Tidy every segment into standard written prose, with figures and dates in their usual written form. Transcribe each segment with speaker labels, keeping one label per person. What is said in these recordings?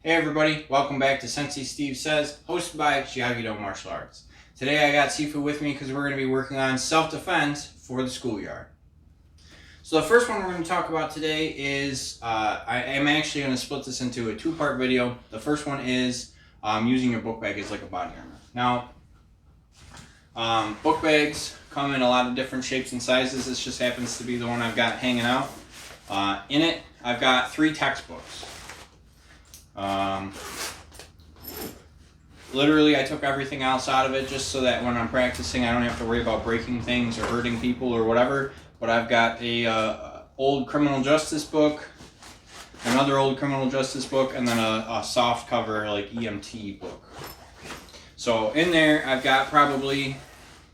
Speaker 1: Hey everybody, welcome back to Sensei Steve Says, hosted by Shiage Do Martial Arts. Today I got Sifu with me because we're going to be working on self-defense for the schoolyard. So the first one we're going to talk about today is, I am actually going to split this into a two-part video. The first one is using your book bag as like a body armor. Now, book bags come in a lot of different shapes and sizes. This just happens to be the one I've got hanging out. In it, I've got 3 textbooks. Literally, I took everything else out of it just so that when I'm practicing, I don't have to worry about breaking things or hurting people or whatever. But I've got a old criminal justice book, another old criminal justice book, and then a soft cover like EMT book. So in there, I've got probably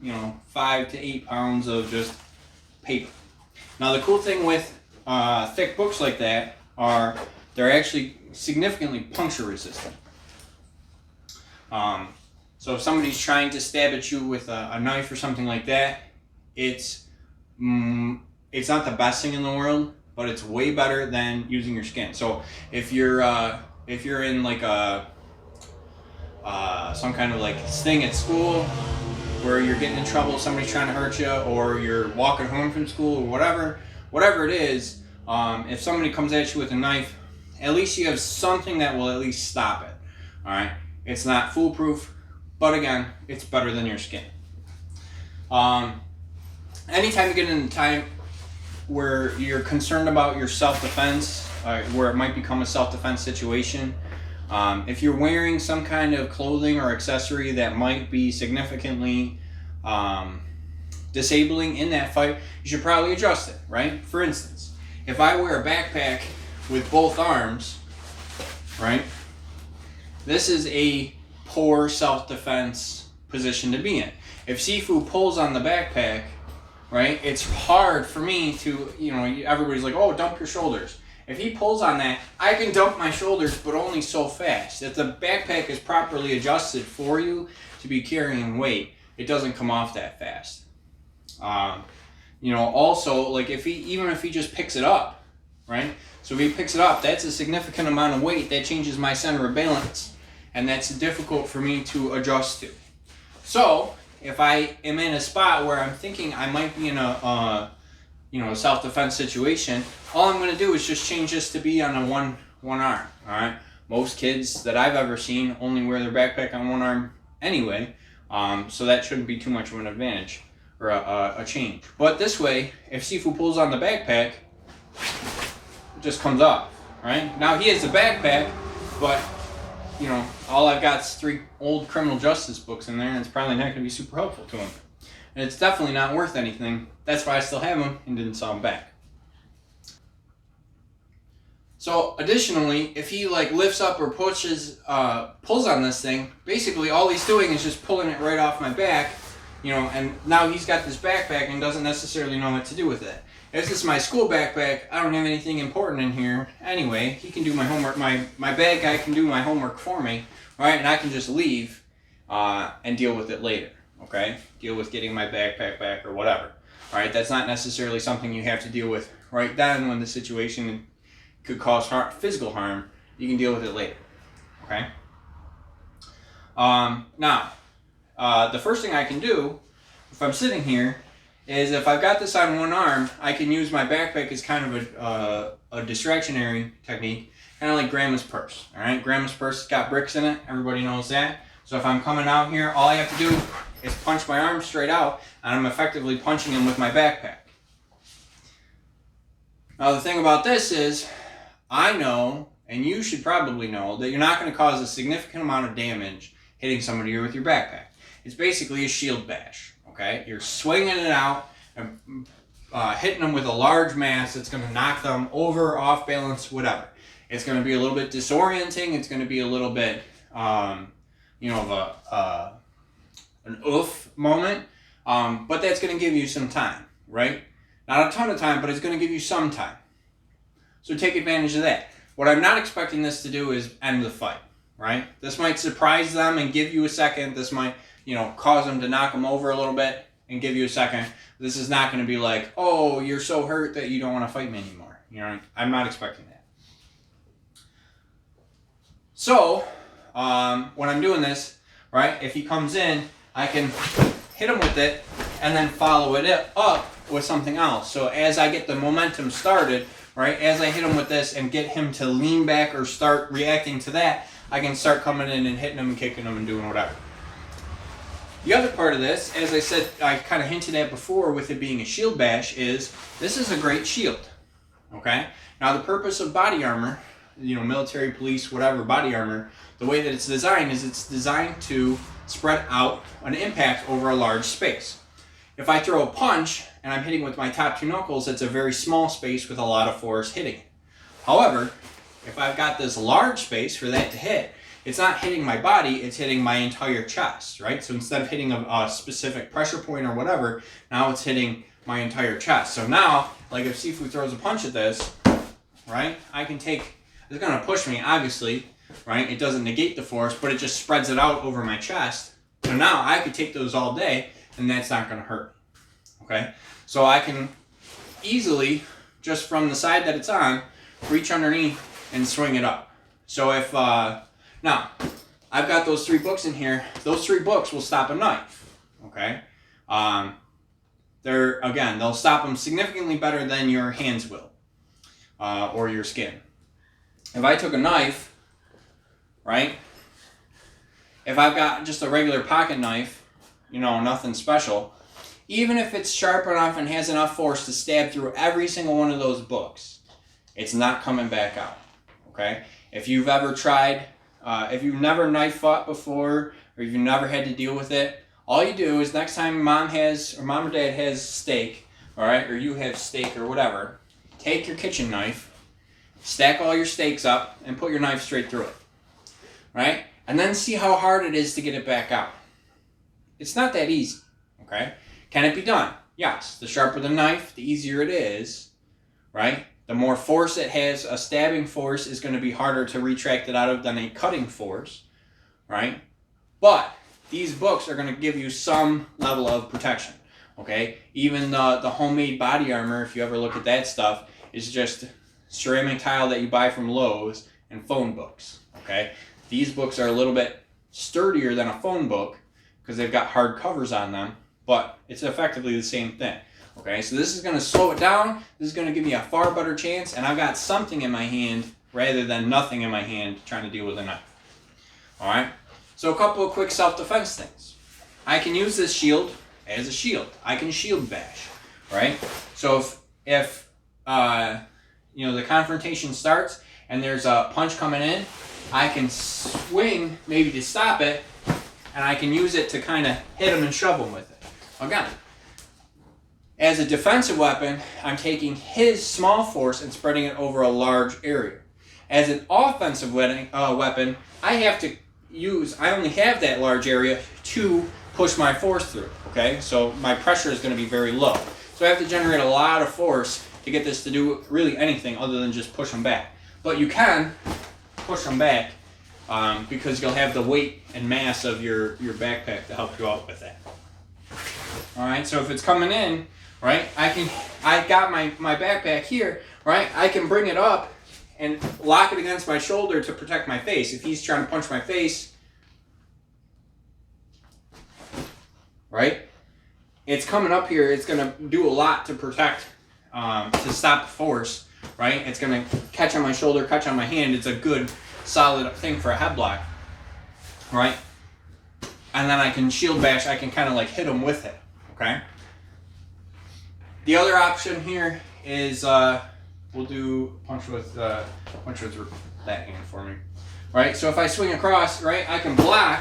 Speaker 1: 5 to 8 pounds of just paper. Now the cool thing with thick books like that are they're actually significantly puncture resistant. So if somebody's trying to stab at you with a knife or something like that, it's not the best thing in the world, but it's way better than using your skin. So if you're in like some kind of like thing at school where you're getting in trouble, somebody's trying to hurt you, or you're walking home from school or whatever it is, if somebody comes at you with a knife, at least you have something that will at least stop it. All right, it's not foolproof, but again, it's better than your skin. Anytime you get in a time where you're concerned about your self-defense, where it might become a self-defense situation, if you're wearing some kind of clothing or accessory that might be significantly disabling in that fight, you should probably adjust it, right? For instance, if I wear a backpack with both arms, right, this is a poor self-defense position to be in. If Sifu pulls on the backpack, right, it's hard for me to, everybody's like, oh, dump your shoulders. If he pulls on that, I can dump my shoulders, but only so fast. If the backpack is properly adjusted for you to be carrying weight, it doesn't come off that fast. Also, like even if he just picks it up, right? So if he picks it up, that's a significant amount of weight. That changes my center of balance, and that's difficult for me to adjust to. So if I am in a spot where I'm thinking I might be in a self-defense situation, all I'm going to do is just change this to be on a one arm. All right. Most kids that I've ever seen only wear their backpack on one arm anyway, so that shouldn't be too much of an advantage or a change. But this way, if Sifu pulls on the backpack, it just comes off. Right now he has the backpack, but all I've got is 3 old criminal justice books in there, and it's probably not going to be super helpful to him. And it's definitely not worth anything. That's why I still have them and didn't sell them back. So additionally, if he like lifts up or pulls on this thing, basically all he's doing is just pulling it right off my back, and now he's got this backpack and doesn't necessarily know what to do with it. If this is my school backpack, I don't have anything important in here anyway. He can do my homework. My bad guy can do my homework for me, right? And I can just leave and deal with it later. Okay, deal with getting my backpack back or whatever. All right, that's not necessarily something you have to deal with right then when the situation could cause physical harm. You can deal with it later. Okay. Now, the first thing I can do if I'm sitting here is if I've got this on one arm, I can use my backpack as kind of a distractionary technique, kind of like Grandma's purse. All right, Grandma's purse has got bricks in it. Everybody knows that. So if I'm coming out here, all I have to do is punch my arm straight out, and I'm effectively punching him with my backpack. Now the thing about this is, I know, and you should probably know, that you're not going to cause a significant amount of damage hitting somebody with your backpack. It's basically a shield bash, okay? You're swinging it out and hitting them with a large mass that's going to knock them over, off balance, whatever. It's going to be a little bit disorienting. It's going to be a little bit, of an oof moment, but that's going to give you some time, right? Not a ton of time, but it's going to give you some time. So take advantage of that. What I'm not expecting this to do is end the fight, right? This might surprise them and give you a second. This might, cause them to knock them over a little bit and give you a second. This is not going to be like, oh, you're so hurt that you don't want to fight me anymore. I'm not expecting that. So when I'm doing this, right, if he comes in, I can hit him with it and then follow it up with something else. So as I get the momentum started, right, as I hit him with this and get him to lean back or start reacting to that, I can start coming in and hitting him and kicking him and doing whatever. The other part of this, as I said, I kind of hinted at before with it being a shield bash, is this is a great shield. Okay? Now the purpose of body armor, military, police, whatever, body armor, the way that it's designed is it's designed to spread out an impact over a large space. If I throw a punch and I'm hitting with my top two knuckles, it's a very small space with a lot of force hitting. However, if I've got this large space for that to hit, it's not hitting my body, it's hitting my entire chest, right? So instead of hitting a specific pressure point or whatever, now it's hitting my entire chest. So now, like if Sifu throws a punch at this, right, I can take, it's gonna push me, obviously, right? It doesn't negate the force, but it just spreads it out over my chest. So now I could take those all day, and that's not gonna hurt me, okay? So I can easily, just from the side that it's on, reach underneath and swing it up. So if, now, I've got those 3 books in here. Those 3 books will stop a knife, okay? They'll stop them significantly better than your hands will, or your skin. If I took a knife, right? If I've got just a regular pocket knife, nothing special, even if it's sharp enough and has enough force to stab through every single one of those books, it's not coming back out, okay? If you've ever tried, if you've never knife fought before, or if you've never had to deal with it, all you do is next time mom or dad has steak, all right, or you have steak or whatever, take your kitchen knife, stack all your steaks up, and put your knife straight through it, right? And then see how hard it is to get it back out. It's not that easy, okay? Can it be done? Yes. The sharper the knife, the easier it is, right? The more force it has, a stabbing force is going to be harder to retract it out of than a cutting force, right? But these books are going to give you some level of protection, okay? Even the homemade body armor, if you ever look at that stuff, is just ceramic tile that you buy from Lowe's and phone books, okay? These books are a little bit sturdier than a phone book because they've got hard covers on them, but it's effectively the same thing. Okay, so this is going to slow it down. This is going to give me a far better chance, and I've got something in my hand rather than nothing in my hand trying to deal with a knife. All right, so a couple of quick self-defense things. I can use this shield as a shield. I can shield bash, right? So if the confrontation starts and there's a punch coming in, I can swing maybe to stop it, and I can use it to kind of hit him and shove him with it. Again, as a defensive weapon, I'm taking his small force and spreading it over a large area. As an offensive weapon, I only have that large area to push my force through, okay? So my pressure is going to be very low. So I have to generate a lot of force to get this to do really anything other than just push them back. But you can push them back because you'll have the weight and mass of your backpack to help you out with that. All right, so if it's coming in, right, I got my backpack here, right, I can bring it up and lock it against my shoulder to protect my face. If he's trying to punch my face, right, it's coming up here, it's going to do a lot to protect, to stop the force, right? It's going to catch on my shoulder, catch on my hand. It's a good, solid thing for a head block, right? And then I can shield bash, I can kind of like hit him with it, okay? The other option here is we'll do punch with that hand for me, right? So if I swing across, right, I can block,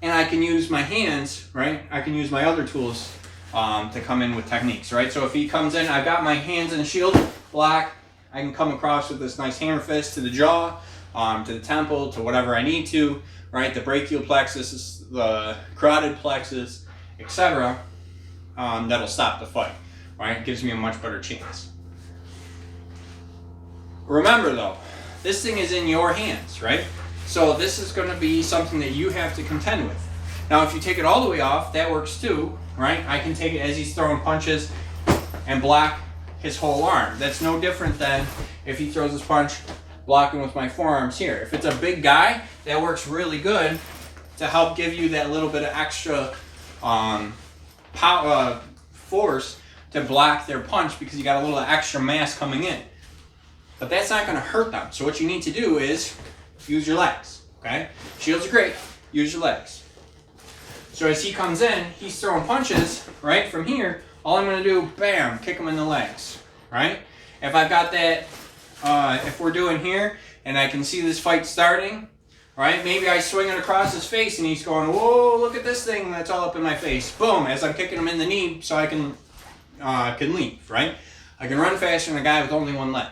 Speaker 1: and I can use my hands, right? I can use my other tools to come in with techniques, right? So if he comes in, I've got my hands in the shield, block. I can come across with this nice hammer fist to the jaw, to the temple, to whatever I need to, right? The brachial plexus, the carotid plexus, etc. That'll stop the fight. Right? It gives me a much better chance. Remember though, this thing is in your hands, right? So this is going to be something that you have to contend with. Now if you take it all the way off, that works too, right? I can take it as he's throwing punches and block his whole arm. That's no different than if he throws his punch blocking with my forearms here. If it's a big guy, that works really good to help give you that little bit of extra force to block their punch, because you got a little extra mass coming in. But that's not going to hurt them. So what you need to do is use your legs. Okay? Shields are great. Use your legs. So as he comes in, he's throwing punches, right, from here. All I'm going to do, bam, kick him in the legs, right? If I've got that, if we're doing here, and I can see this fight starting, right, maybe I swing it across his face, and he's going, whoa, look at this thing that's all up in my face. Boom, as I'm kicking him in the knee so I can leave, right? I can run faster than a guy with only one leg,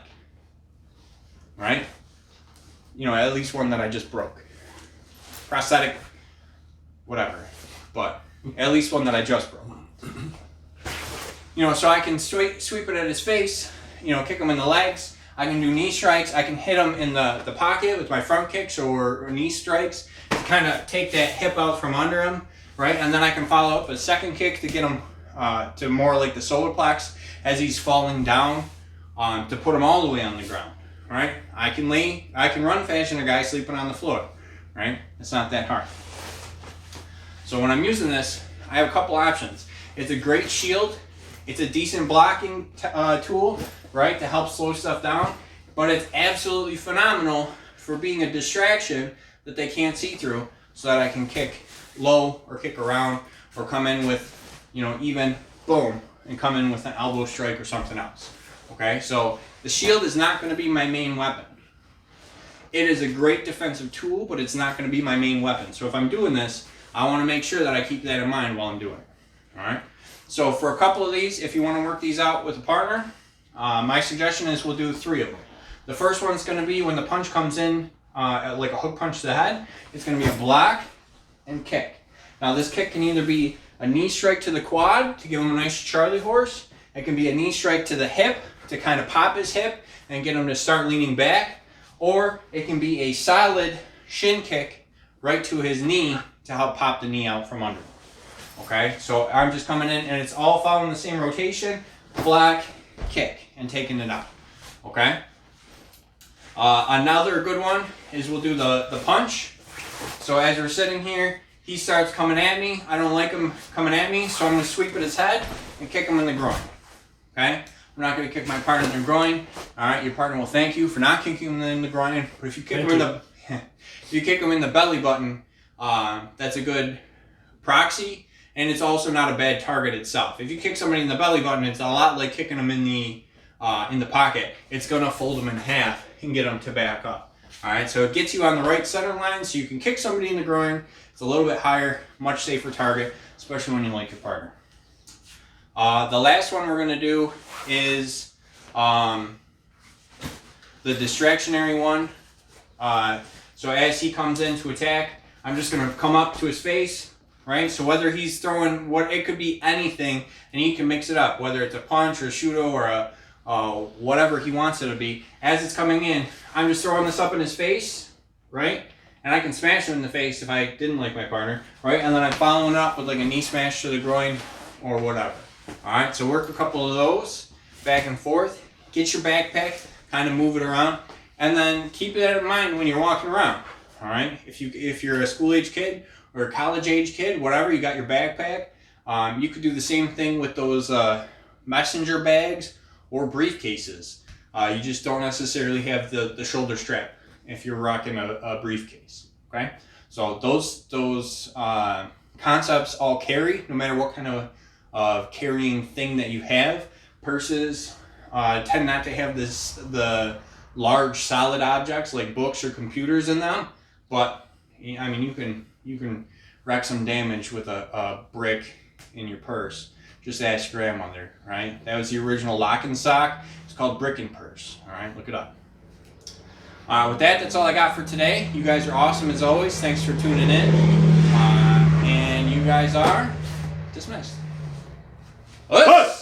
Speaker 1: right? You know, at least one that I just broke. Prosthetic, whatever, but at least one that I just broke. You know, so I can sweep it at his face, you know, kick him in the legs. I can do knee strikes. I can hit him in the pocket with my front kicks or knee strikes to kind of take that hip out from under him, right? And then I can follow up a second kick to get him to more like the solar plex as he's falling down, to put him all the way on the ground, right? I can run faster than a guy sleeping on the floor, right? It's not that hard. So when I'm using this, I have a couple options. It's a great shield. It's a decent blocking tool, right, to help slow stuff down. But it's absolutely phenomenal for being a distraction that they can't see through, so that I can kick low or kick around or come in with, you know, even boom, and come in with an elbow strike or something else. Okay, so the shield is not going to be my main weapon. It is a great defensive tool, but it's not going to be my main weapon. So if I'm doing this, I want to make sure that I keep that in mind while I'm doing it. All right. So for a couple of these, if you want to work these out with a partner, my suggestion is we'll do 3 of them. The first one's going to be when the punch comes in, like a hook punch to the head. It's going to be a block and kick. Now this kick can either be a knee strike to the quad to give him a nice Charlie horse. It can be a knee strike to the hip to kind of pop his hip and get him to start leaning back. Or it can be a solid shin kick right to his knee to help pop the knee out from under. Okay, so I'm just coming in and it's all following the same rotation, block, kick, and taking it out. Okay. Another good one is we'll do the punch. So as we're sitting here, he starts coming at me. I don't like him coming at me, so I'm going to sweep at his head and kick him in the groin. Okay? I'm not going to kick my partner in the groin. All right, your partner will thank you for not kicking him in the groin. But if you kick him in the belly button, that's a good proxy. And it's also not a bad target itself. If you kick somebody in the belly button, it's a lot like kicking them in the pocket. It's gonna fold them in half and get them to back up. All right, so it gets you on the right center line, so you can kick somebody in the groin. It's a little bit higher, much safer target, especially when you like your partner. The last one we're gonna do is the distractionary one. So as he comes in to attack, I'm just gonna come up to his face. Right, so whether he's throwing it could be anything, and he can mix it up, whether it's a punch or a shudo or a whatever he wants it to be. As it's coming in, I'm just throwing this up in his face, right? And I can smash him in the face if I didn't like my partner, right? And then I'm following it up with like a knee smash to the groin or whatever. All right, so work a couple of those back and forth. Get your backpack, kind of move it around, and then keep that in mind when you're walking around. All right, if you're a school-age kid or a college-age kid, whatever, you got your backpack. You could do the same thing with those messenger bags or briefcases. You just don't necessarily have the shoulder strap if you're rocking a briefcase. Okay, so those concepts all carry, no matter what kind of carrying thing that you have. Purses tend not to have the large solid objects like books or computers in them, but I mean you can wreak some damage with a brick in your purse. Just ask your grandmother, right? That was the original lock and sock. It's called brick and purse. All right, look it up. With that, that's all I got for today. You guys are awesome as always. Thanks for tuning in. And you guys are dismissed. Hey!